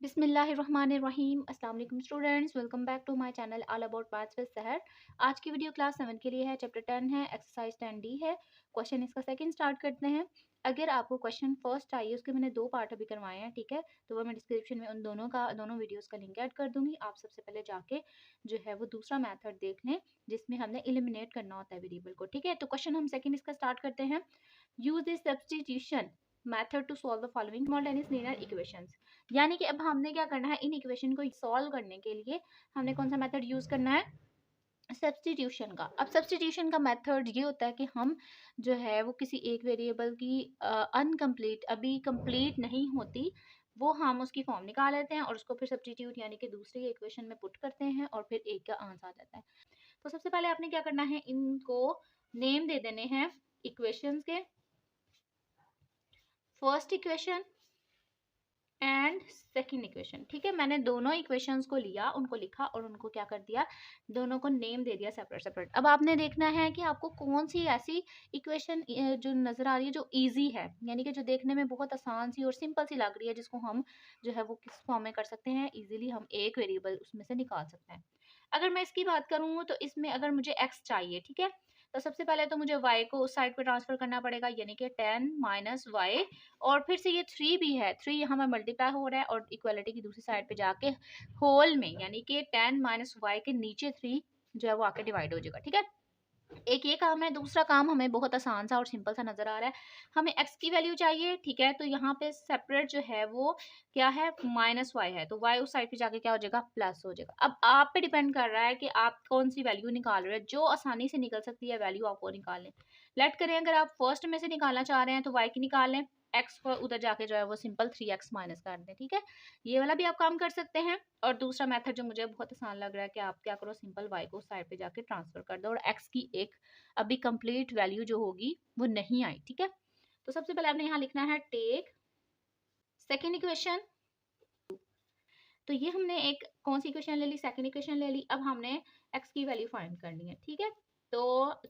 बिस्मिल्लाहिर्रहमानिर्रहीम। अस्सलाम वालेकुम students, welcome back to my channel all about maths with Sahar. आज की वीडियो क्लास 7 के लिए है। चैप्टर 10 है, एक्सरसाइज 10D है। क्वेश्चन इसका सेकंड स्टार्ट करते हैं। अगर आपको क्वेश्चन फर्स्ट चाहिए, उसके मैंने 2 पार्ट अभी करवाए हैं, ठीक है, तो वो मैं डिस्क्रिप्शन में उन दोनों वीडियोस का लिंक ऐड कर दूंगी। आप सबसे पहले जाके जो है वो दूसरा मैथड देख लें जिसमें हमने एलिमिनेट करना होता है वेरिएबल को, ठीक है। तो क्वेश्चन हम सेकंड इसका स्टार्ट करते हैं। Use this substitution method to solve the following simultaneous linear equations. यानी कि अब हमने क्या करना है, इन इक्वेशन को सॉल्व करने के लिए हमने कौन सा मेथड यूज करना है, सब्स्टिट्यूशन का। अब सब्स्टिट्यूशन का मेथड ये होता है कि हम जो है वो किसी एक वेरिएबल की अनकम्प्लीट, अभी कंप्लीट नहीं होती, वो हम उसकी फॉर्म निकाल लेते हैं और उसको फिर सब्स्टिट्यूट यानी कि दूसरी इक्वेशन में पुट करते हैं और फिर एक का आंसर आ जाता है। तो सबसे पहले आपने क्या करना है, इनको नेम दे देने हैं इक्वेशंस के। First equation and second equation, ठीक है। मैंने दोनों इक्वेशंस को लिया, उनको लिखा और उनको क्या कर दिया, दोनों को नेम दे दिया सेपरेट सेपरेट। अब आपने देखना है कि आपको कौन सी ऐसी इक्वेशन जो नजर आ रही है जो इजी है, यानी कि जो देखने में बहुत आसान सी और सिंपल सी लग रही है, जिसको हम जो है वो किस फॉर्म में कर सकते हैं, इजीली हम एक वेरिएबल उसमें से निकाल सकते हैं। अगर मैं इसकी बात करूँ तो इसमें अगर मुझे x चाहिए, ठीक है, तो सबसे पहले तो मुझे y को उस साइड पे ट्रांसफर करना पड़ेगा, यानी कि 10 माइनस वाई, और फिर से ये 3 भी है, 3 यहाँ पर मल्टीप्लाई हो रहा है और इक्वालिटी की दूसरी साइड पे जाके होल में, यानी कि 10 माइनस वाई के नीचे 3 जो है वो आके डिवाइड हो जाएगा, ठीक है। एक ये काम है। दूसरा काम हमें बहुत आसान सा और सिंपल सा नजर आ रहा है। हमें x की वैल्यू चाहिए, ठीक है, तो यहाँ पे सेपरेट जो है वो क्या है, माइनस वाई है, तो y उस साइड पे जाके क्या हो जाएगा, प्लस हो जाएगा। अब आप पे डिपेंड कर रहा है कि आप कौन सी वैल्यू निकाल रहे हैं, जो आसानी से निकल सकती है वैल्यू आप वो निकाल लें। लेट करें अगर आप फर्स्ट में से निकालना चाह रहे हैं तो y की निकाल लें, x को उधर जाके जो है वो सिंपल 3x माइनस कर दें, ठीक है। ये वाला भी आप काम कर सकते हैं। और दूसरा मेथड जो मुझे बहुत आसान लग रहा है कि आप क्या करो, सिंपल y को साइड पे जाके ट्रांसफर कर दो और x की एक अभी कंप्लीट वैल्यू जो होगी वो नहीं आई, ठीक है। तो सबसे पहले आपने यहाँ लिखना है टेक सेकेंड इक्वेशन। तो ये हमने एक कौन सी इक्वेशन ले ली, सेकेंड इक्वेशन ले ली। अब हमने x की वैल्यू फाइंड करनी है, ठीक है। तो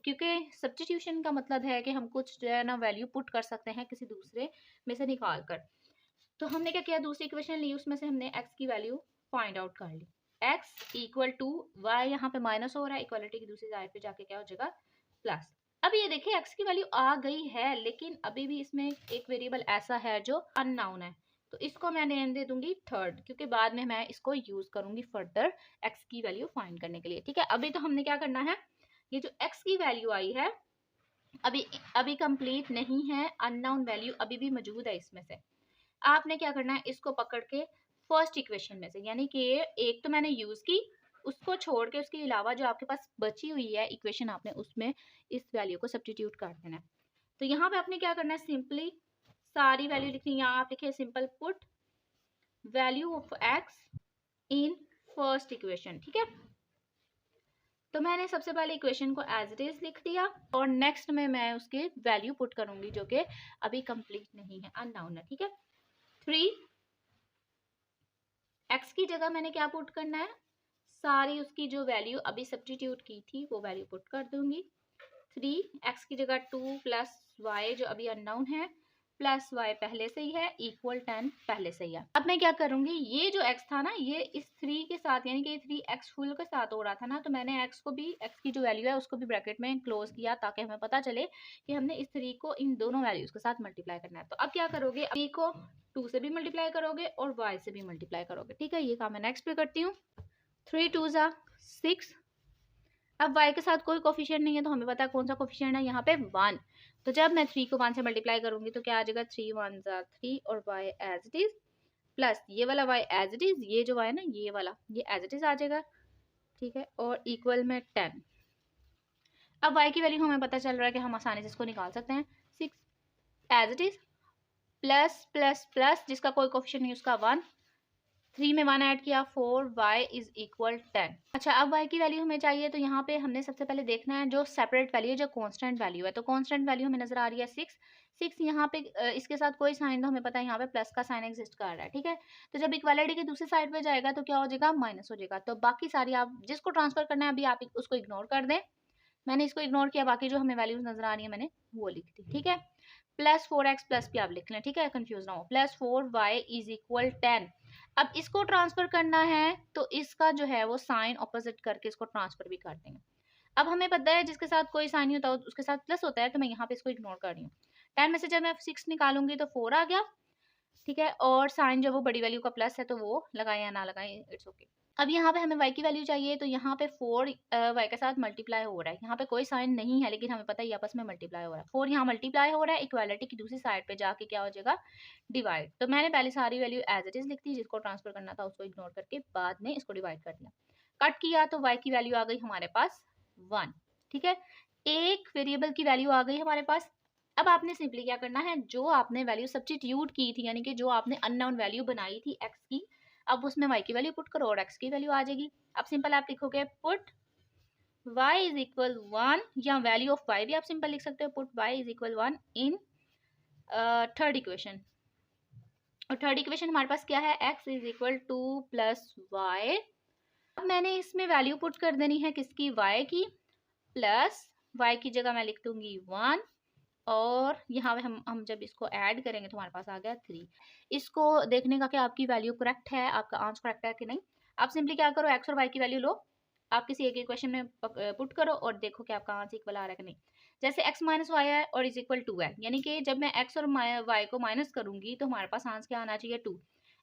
क्योंकि सब्स्टिट्यूशन का मतलब है कि हम कुछ जो है ना वैल्यू पुट कर सकते हैं किसी दूसरे में से निकाल कर, तो हमने क्या किया, दूसरी इक्वेशन ली, उसमें से हमने x की वैल्यू फाइंड आउट कर ली। x इक्वल टू y, यहाँ पे माइनस हो रहा है, इक्वालिटी की दूसरी साइड पे जाके क्या हो जाएगा, प्लस। अब ये देखिए x की वैल्यू आ गई है, लेकिन अभी भी इसमें एक वेरिएबल ऐसा है जो अननोन है, तो इसको मैं नेम दे दूंगी थर्ड, क्योंकि बाद में मैं इसको यूज करूंगी फर्दर x की वैल्यू फाइंड करने के लिए, ठीक है। अभी तो हमने क्या करना है, ये जो x की वैल्यू आई है अभी अभी कंप्लीट नहीं है, अननोन वैल्यू अभी भी मौजूद है इसमें से। आपने क्या करना है, इसको पकड़ के फर्स्ट इक्वेशन में से, यानी कि एक तो मैंने यूज की, उसको छोड़ के उसके अलावा जो आपके पास बची हुई है इक्वेशन, आपने उसमें इस वैल्यू को सब्स्टिट्यूट कर देना है। तो यहाँ पे आपने क्या करना है, सिंपली सारी वैल्यू लिखनी है। यहाँ आप लिखिए simple put value of x in first equation, ठीक है। तो मैंने सबसे पहले इक्वेशन को एज इट इज लिख दिया और नेक्स्ट में मैं उसके वैल्यू पुट करूंगी जो कि अभी कंप्लीट नहीं है, अननोन है, ठीक है। 3 x की जगह मैंने क्या पुट करना है, सारी उसकी जो वैल्यू अभी सब्स्टिट्यूट की थी वो वैल्यू पुट कर दूंगी। 3 x की जगह 2 प्लस वाई जो अभी अननोन है, प्लस वाई पहले से ही है, इक्वल 10 पहले से ही है। अब मैं क्या करूंगी, ये जो x था ना, ये इस 3 के साथ, यानी कि 3x फुल के साथ हो रहा था ना, तो मैंने x को भी, x की जो वैल्यू है उसको भी ब्रैकेट में क्लोज किया, ताकि हमें पता चले कि हमने इस 3 को इन दोनों वैल्यूज के साथ मल्टीप्लाई करना है। तो अब क्या करोगे, 3 को 2 से भी मल्टीप्लाई करोगे और y से भी मल्टीप्लाई करोगे, ठीक है। ये काम मैं नेक्स्ट पे करती हूँ। 3 2 जा 6। अब y के साथ कोई कोफिशिएंट नहीं है, तो हमें पता है कौन सा कोफिशिएंट है, यहाँ पे 1। तो जब मैं 3 को 1 से मल्टीप्लाई करूंगी तो क्या आ जाएगा, 3 1 जा 3 और y as it is, plus ये वाला y एज इट इज, ये जो y है ना ये वाला, ये एज इट इज आ जाएगा, ठीक है, और इक्वल में 10। अब y की वैल्यू हमें पता चल रहा है कि हम आसानी से इसको निकाल सकते हैं, 6 as it is, plus plus plus जिसका कोई कोफिशिएंट नहीं उसका 1, 3 में 1 ऐड किया 4, y इज इक्वल 10। अच्छा, अब y की वैल्यू हमें चाहिए, तो यहाँ पे हमने सबसे पहले देखना है जो सेपरेट वैल्यू है, जो कांस्टेंट वैल्यू है। तो कांस्टेंट वैल्यू हमें नजर आ रही है 6 यहाँ पे, इसके साथ कोई साइन, तो हमें पता है यहाँ पे प्लस का साइन एग्जिस्ट कर रहा है, ठीक है। तो जब इक्वालिटी की दूसरी साइड पे जाएगा तो क्या हो जाएगा, माइनस हो जाएगा। तो बाकी सारी आप जिसको ट्रांसफर करना है अभी आप उसको इग्नोर कर दें, मैंने इसको इग्नोर किया, बाकी जो हमें वैल्यूज नजर आ रही है मैंने वो लिख दी, ठीक है। प्लस 4x प्लस भी आप लिख लें, ठीक है, कंफ्यूज ना हो। Plus 4y is equal 10। अब इसको ट्रांसफर करना है तो इसका जो है वो साइन ऑपोजिट करके इसको ट्रांसफर भी कर देंगे। अब हमें पता है जिसके साथ कोई साइन नहीं होता उसके साथ प्लस होता है, तो मैं यहाँ पे इसको इग्नोर कर रही हूँ। 10 में से जब मैं 6 निकालूंगी तो 4 आ गया, ठीक है, और साइन जब वो बड़ी वैल्यू का प्लस है तो वो लगाए या ना लगाए, इट्स ओके। अब यहाँ पे हमें y की वैल्यू चाहिए, तो यहाँ पे 4 y के साथ मल्टीप्लाई हो रहा है। यहाँ पे कोई साइन नहीं है लेकिन हमें पता है ये आपस में मल्टीप्लाई हो रहा है। 4 यहाँ मल्टीप्लाई हो रहा है, इक्वालिटी की दूसरी साइड पे जाके क्या हो जाएगा, डिवाइड। तो मैंने पहले सारी वैल्यू एज इट इज लिख दी, जिसको ट्रांसफर करना था उसको इग्नोर करके बाद में इसको डिवाइड कर दिया। कट किया तो y की वैल्यू आ गई हमारे पास 1, ठीक है, एक वेरिएबल की वैल्यू आ गई हमारे पास। अब आपने सिंपली क्या करना है, जो आपने वैल्यू सब्स्टिट्यूट की थी यानी कि जो आपने अननोन वैल्यू बनाई थी x की, अब उसमें y की वैल्यू पुट करो और x की वैल्यू आ जाएगी। अब सिंपल आप लिखोगे पुट y इज इक्वल 1, या वैल्यू ऑफ y भी आप सिंपल लिख सकते हो, put y is equal 1 in third equation. और थर्ड इक्वेशन हमारे पास क्या है, x is equal 2 plus y। अब मैंने इसमें वैल्यू पुट कर देनी है किसकी, y की, प्लस y की जगह मैं लिख दूंगी 1, और यहाँ पे हम जब इसको ऐड करेंगे तो हमारे पास आ गया 3। इसको देखने का कि आपकी वैल्यू करेक्ट है, आपका आंसर करेक्ट है कि नहीं, आप सिंपली क्या करो, x और y की वैल्यू लो, आप किसी एक इक्वेशन में पुट करो और देखो कि आपका आंसर इक्वल आ रहा है कि नहीं। जैसे x माइनस वाई है और इज इक्वल 2 है, यानी कि जब मैं x और y को माइनस करूंगी तो हमारे पास आंसर क्या आना चाहिए, 2।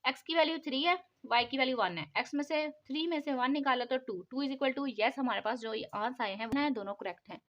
x की वैल्यू 3 है, y की वैल्यू 1 है, x में से 3 में से 1 निकाला तो 2 इज इक्वल 2। यस, हमारे पास जो आंसर आए हैं दोनों करेक्ट हैं।